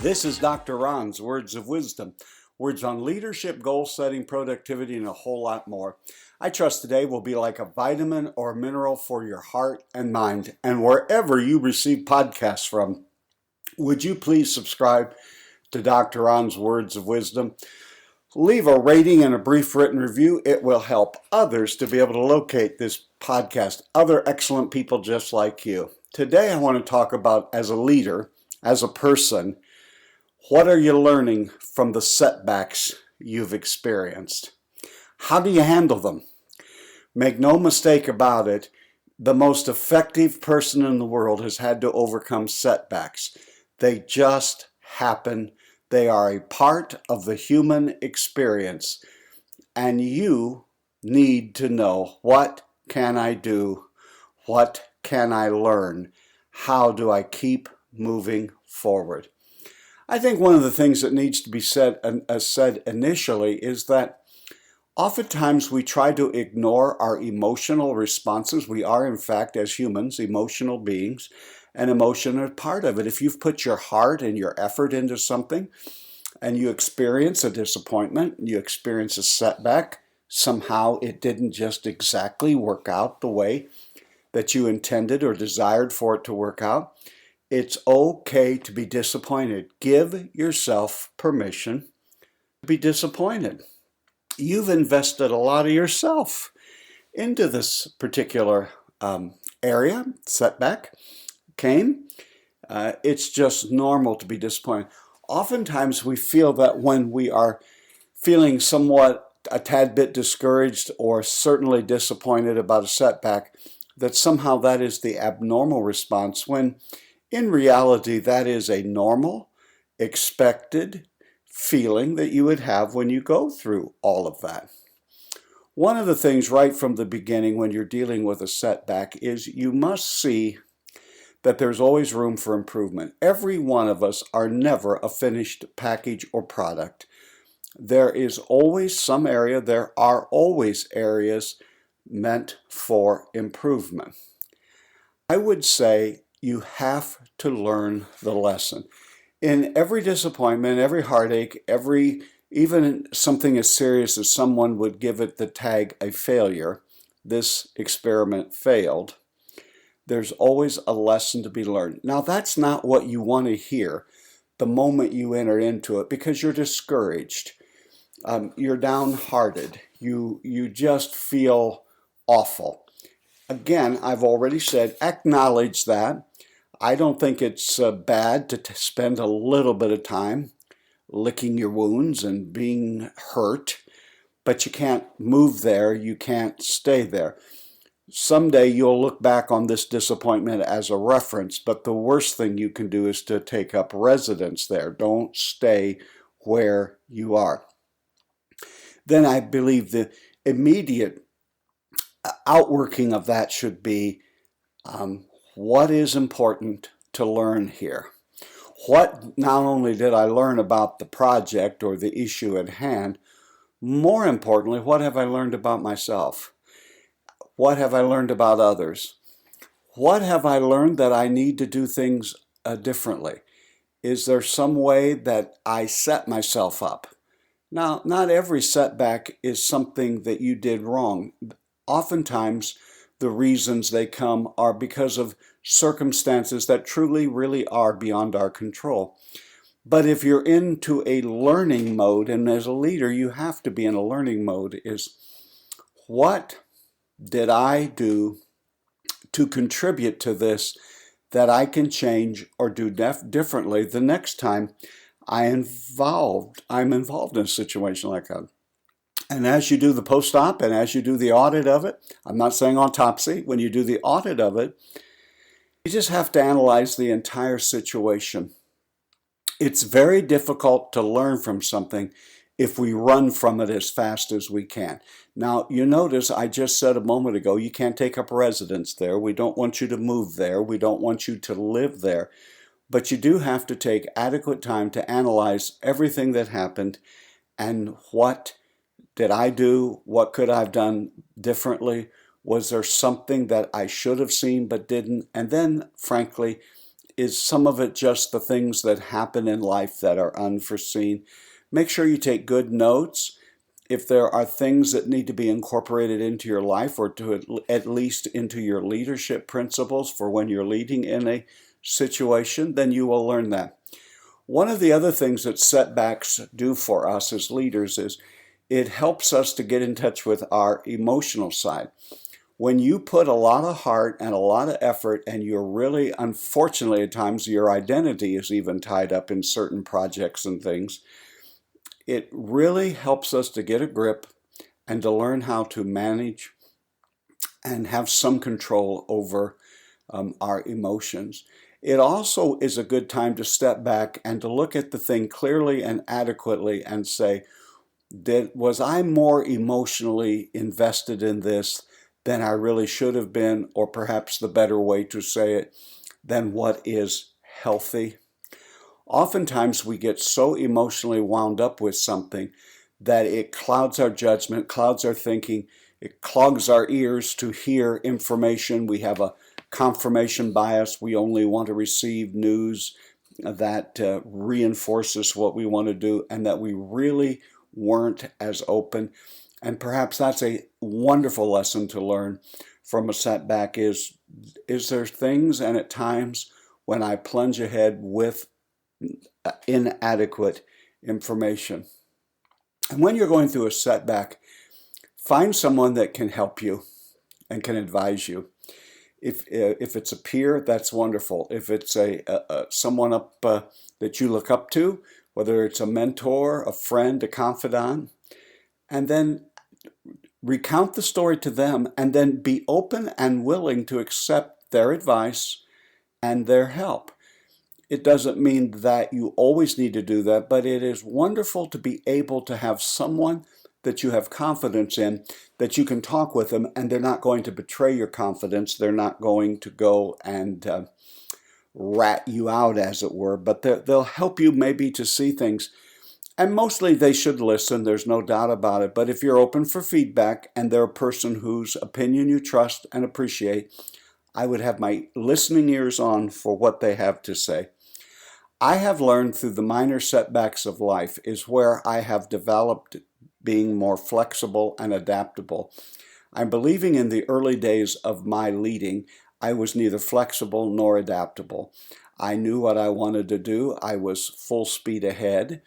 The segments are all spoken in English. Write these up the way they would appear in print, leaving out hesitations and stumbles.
This is Dr. Ron's Words of Wisdom, words on leadership, goal setting, productivity, and a whole lot more. I trust today will be like a vitamin or mineral for your heart and mind. And wherever you receive podcasts from, would you please subscribe to Dr. Ron's Words of Wisdom? Leave a rating and a brief written review. It will help others to be able to locate this podcast, other excellent people just like you. Today I want to talk about, as a leader, as a person, what are you learning from the setbacks you've experienced? How do you handle them? Make no mistake about it, the most effective person in the world has had to overcome setbacks. They just happen. They are a part of the human experience. And you need to know, what can I do? What can I learn? How do I keep moving forward? I think one of the things that needs to be said initially is that oftentimes we try to ignore our emotional responses. We are, in fact, as humans, emotional beings, and emotion is part of it. If you've put your heart and your effort into something and you experience a disappointment, you experience a setback, somehow it didn't just exactly work out the way that you intended or desired for it to work out, it's okay to be disappointed. Give yourself permission to be disappointed. You've invested a lot of yourself into this particular area. Setback came. It's just normal to be disappointed. Oftentimes we feel that when we are feeling somewhat a tad bit discouraged or certainly disappointed about a setback, that somehow that is the abnormal response, when in reality, that is a normal, expected feeling that you would have when you go through all of that. One of the things right from the beginning when you're dealing with a setback is you must see that there's always room for improvement. Every one of us are never a finished package or product. There is always some area, there are always areas meant for improvement. I would say you have to learn the lesson. In every disappointment, every heartache, even something as serious as someone would give it the tag a failure, this experiment failed, there's always a lesson to be learned. Now, that's not what you want to hear the moment you enter into it, because you're discouraged, you're downhearted, you just feel awful. Again, I've already said, acknowledge that. I don't think it's bad to spend a little bit of time licking your wounds and being hurt, but you can't move there, you can't stay there. Someday you'll look back on this disappointment as a reference, but the worst thing you can do is to take up residence there. Don't stay where you are. Then I believe the immediate outworking of that should be, what is important to learn here? What not only did I learn about the project or the issue at hand, more importantly, what have I learned about myself? What have I learned about others? What have I learned that I need to do things differently? Is there some way that I set myself up? Now, not every setback is something that you did wrong. Oftentimes, the reasons they come are because of circumstances that truly, really are beyond our control. But if you're into a learning mode, and as a leader, you have to be in a learning mode, is what did I do to contribute to this that I can change or do differently the next time I'm involved in a situation like that? And as you do the post-op and as you do the audit of it, I'm not saying autopsy, when you do the audit of it, you just have to analyze the entire situation. It's very difficult to learn from something if we run from it as fast as we can. Now, you notice I just said a moment ago, you can't take up residence there. We don't want you to move there. We don't want you to live there. But you do have to take adequate time to analyze everything that happened and what did I do? What could I have done differently? Was there something that I should have seen but didn't? And then, frankly, is some of it just the things that happen in life that are unforeseen? Make sure you take good notes. If there are things that need to be incorporated into your life, or to at least into your leadership principles for when you're leading in a situation, then you will learn that. One of the other things that setbacks do for us as leaders is it helps us to get in touch with our emotional side. When you put a lot of heart and a lot of effort, and you're really, unfortunately at times, your identity is even tied up in certain projects and things, it really helps us to get a grip and to learn how to manage and have some control over our emotions. It also is a good time to step back and to look at the thing clearly and adequately and say, was I more emotionally invested in this than I really should have been, or perhaps the better way to say it, than what is healthy? Oftentimes we get so emotionally wound up with something that it clouds our judgment, clouds our thinking, it clogs our ears to hear information. We have a confirmation bias. We only want to receive news that reinforces what we want to do, and that we really weren't as open. And perhaps that's a wonderful lesson to learn from a setback is there things and at times when I plunge ahead with inadequate information. And when you're going through a setback, find someone that can help you and can advise you. If it's a peer, that's wonderful. If it's someone that you look up to, whether it's a mentor, a friend, a confidant, and then recount the story to them, and then be open and willing to accept their advice and their help. It doesn't mean that you always need to do that, but it is wonderful to be able to have someone that you have confidence in, that you can talk with them, and they're not going to betray your confidence. They're not going to go and rat you out, as it were, but they'll help you maybe to see things. And mostly they should listen, there's no doubt about it. But if you're open for feedback and they're a person whose opinion you trust and appreciate, I would have my listening ears on for what they have to say. I have learned through the minor setbacks of life is where I have developed being more flexible and adaptable. I'm believing in the early days of my leading, I was neither flexible nor adaptable. I knew what I wanted to do. I was full speed ahead.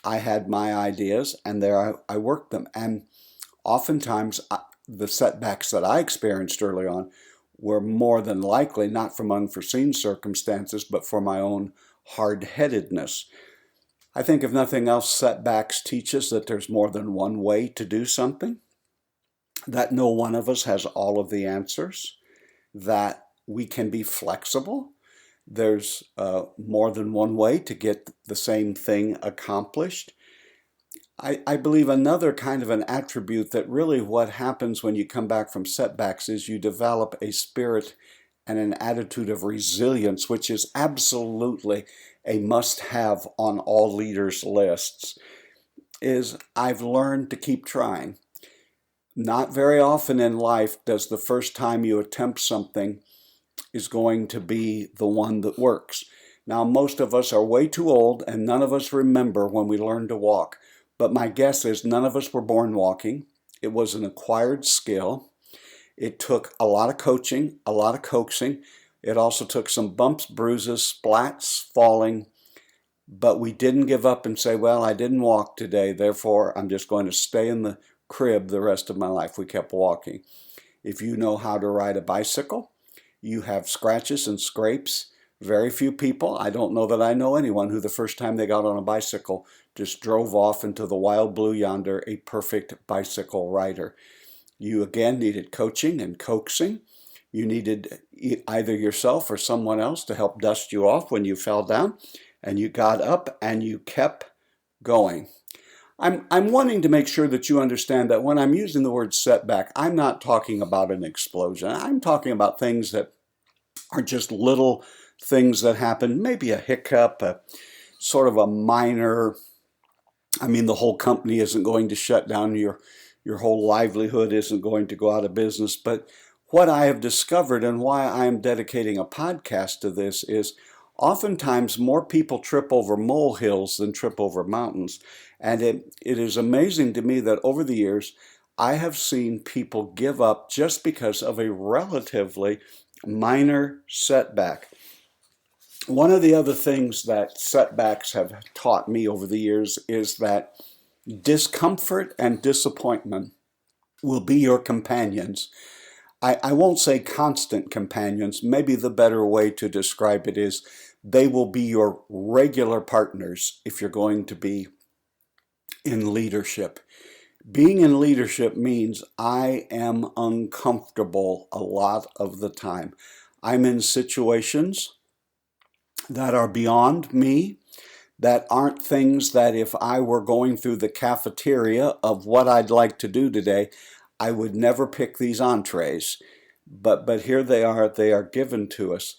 I had my ideas, and there I worked them. And oftentimes, the setbacks that I experienced early on were more than likely not from unforeseen circumstances, but for my own hard-headedness. I think if nothing else, setbacks teach us that there's more than one way to do something, that no one of us has all of the answers, that we can be flexible. There's more than one way to get the same thing accomplished. I believe another kind of an attribute that really what happens when you come back from setbacks is you develop a spirit and an attitude of resilience, which is absolutely a must-have on all leaders' lists, is I've learned to keep trying. Not very often in life does the first time you attempt something is going to be the one that works. Now, most of us are way too old, and none of us remember when we learned to walk. But my guess is none of us were born walking. It was an acquired skill. It took a lot of coaching, a lot of coaxing. It also took some bumps, bruises, splats, falling. But we didn't give up and say, well, I didn't walk today, therefore I'm just going to stay in the crib the rest of my life. We kept walking. If you know how to ride a bicycle, you have scratches and scrapes. Very few people, I don't know that I know anyone who the first time they got on a bicycle just drove off into the wild blue yonder, a perfect bicycle rider. You again needed coaching and coaxing. You needed either yourself or someone else to help dust you off when you fell down, and you got up and you kept going. I'm wanting to make sure that you understand that when I'm using the word setback, I'm not talking about an explosion. I'm talking about things that are just little things that happen, maybe a hiccup, a sort of a minor, the whole company isn't going to shut down, your whole livelihood isn't going to go out of business. But what I have discovered and why I am dedicating a podcast to this is Oftentimes, more people trip over molehills than trip over mountains. And it is amazing to me that over the years, I have seen people give up just because of a relatively minor setback. One of the other things that setbacks have taught me over the years is that discomfort and disappointment will be your companions. I won't say constant companions. Maybe the better way to describe it is they will be your regular partners if you're going to be in leadership. Being in leadership means I am uncomfortable a lot of the time. I'm in situations that are beyond me, that aren't things that if I were going through the cafeteria of what I'd like to do today, I would never pick these entrees. But here they are given to us.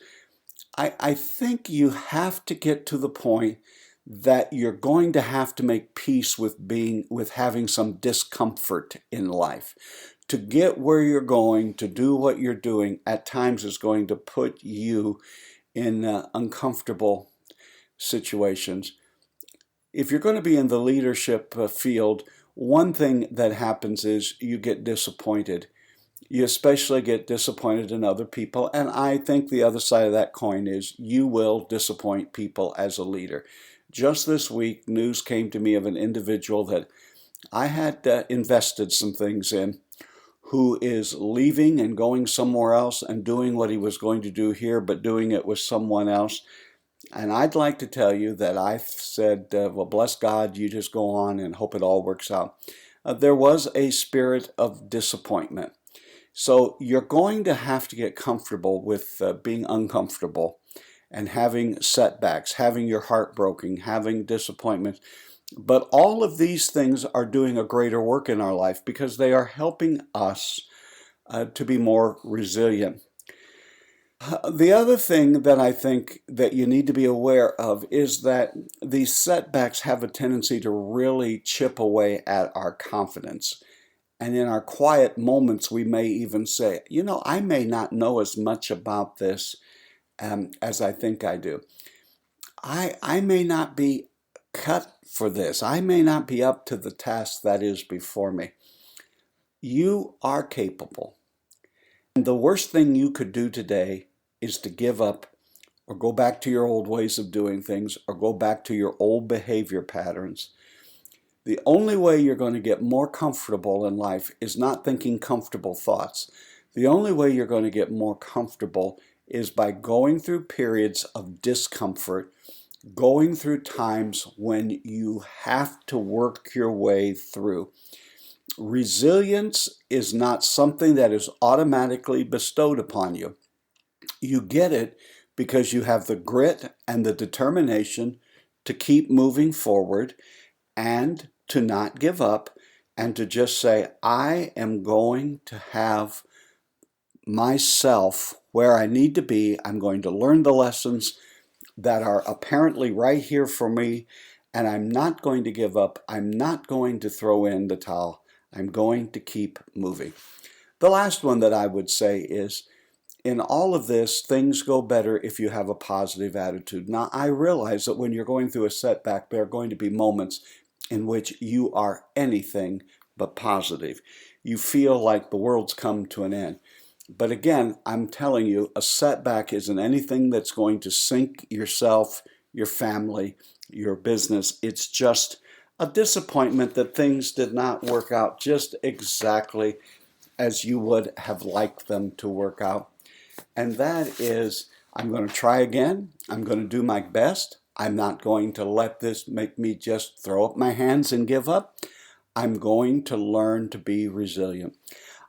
I think you have to get to the point that you're going to have to make peace with having some discomfort in life. To get where you're going, to do what you're doing, at times is going to put you in uncomfortable situations. If you're going to be in the leadership field, one thing that happens is you get disappointed. You especially get disappointed in other people. And I think the other side of that coin is you will disappoint people as a leader. Just this week, news came to me of an individual that I had invested some things in, who is leaving and going somewhere else and doing what he was going to do here, but doing it with someone else. And I'd like to tell you that I said, well, bless God, you just go on and hope it all works out. There was a spirit of disappointment. So you're going to have to get comfortable with being uncomfortable and having setbacks, having your heart broken, having disappointments. But all of these things are doing a greater work in our life because they are helping us to be more resilient. The other thing that I think that you need to be aware of is that these setbacks have a tendency to really chip away at our confidence. And in our quiet moments, we may even say, I may not know as much about this as I think I do. I may not be cut for this. I may not be up to the task that is before me. You are capable. And the worst thing you could do today is to give up or go back to your old ways of doing things or go back to your old behavior patterns. The only way you're going to get more comfortable in life is not thinking comfortable thoughts. The only way you're going to get more comfortable is by going through periods of discomfort, going through times when you have to work your way through. Resilience is not something that is automatically bestowed upon you. You get it because you have the grit and the determination to keep moving forward and to not give up and to just say, I am going to have myself where I need to be. I'm going to learn the lessons that are apparently right here for me, and I'm not going to give up. I'm not going to throw in the towel. I'm going to keep moving. The last one that I would say is, in all of this, things go better if you have a positive attitude. Now, I realize that when you're going through a setback, there are going to be moments in which you are anything but positive. You feel like the world's come to an end. But again, I'm telling you, a setback isn't anything that's going to sink yourself, your family, your business. It's just a disappointment that things did not work out just exactly as you would have liked them to work out. And that is, I'm going to try again. I'm going to do my best. I'm not going to let this make me just throw up my hands and give up. I'm going to learn to be resilient.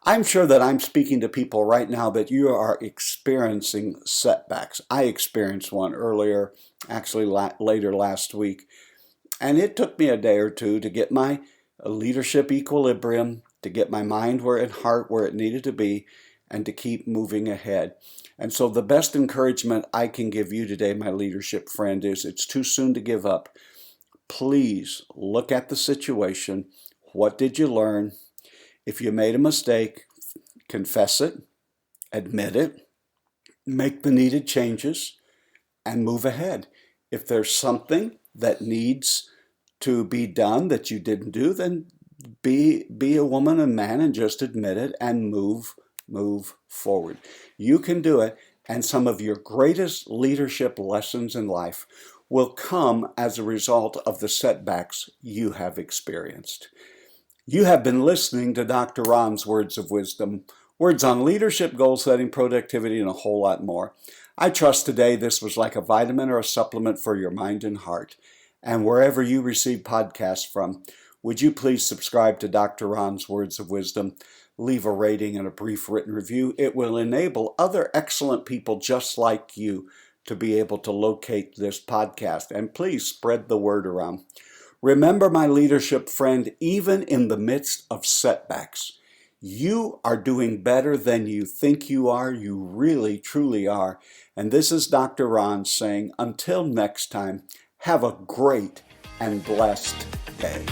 I'm sure that I'm speaking to people right now that you are experiencing setbacks. I experienced one earlier, actually later last week. And it took me a day or two to get my leadership equilibrium, to get my mind and heart where it needed to be, and to keep moving ahead. And so the best encouragement I can give you today, my leadership friend, is it's too soon to give up. Please look at the situation. What did you learn? If you made a mistake, confess it, admit it, make the needed changes, and move ahead. If there's something that needs to be done that you didn't do, then be a woman and man and just admit it and move forward. You can do it, and some of your greatest leadership lessons in life will come as a result of the setbacks you have experienced. You have been listening to Dr. Ron's Words of Wisdom, words on leadership, goal setting, productivity, and a whole lot more. I trust today this was like a vitamin or a supplement for your mind and heart. And wherever you receive podcasts from, would you please subscribe to Dr. Ron's Words of Wisdom? Leave a rating and a brief written review. It will enable other excellent people just like you to be able to locate this podcast. And please spread the word around. Remember, my leadership friend, even in the midst of setbacks, you are doing better than you think you are. You really, truly are. And this is Dr. Ron saying, until next time, have a great and blessed day.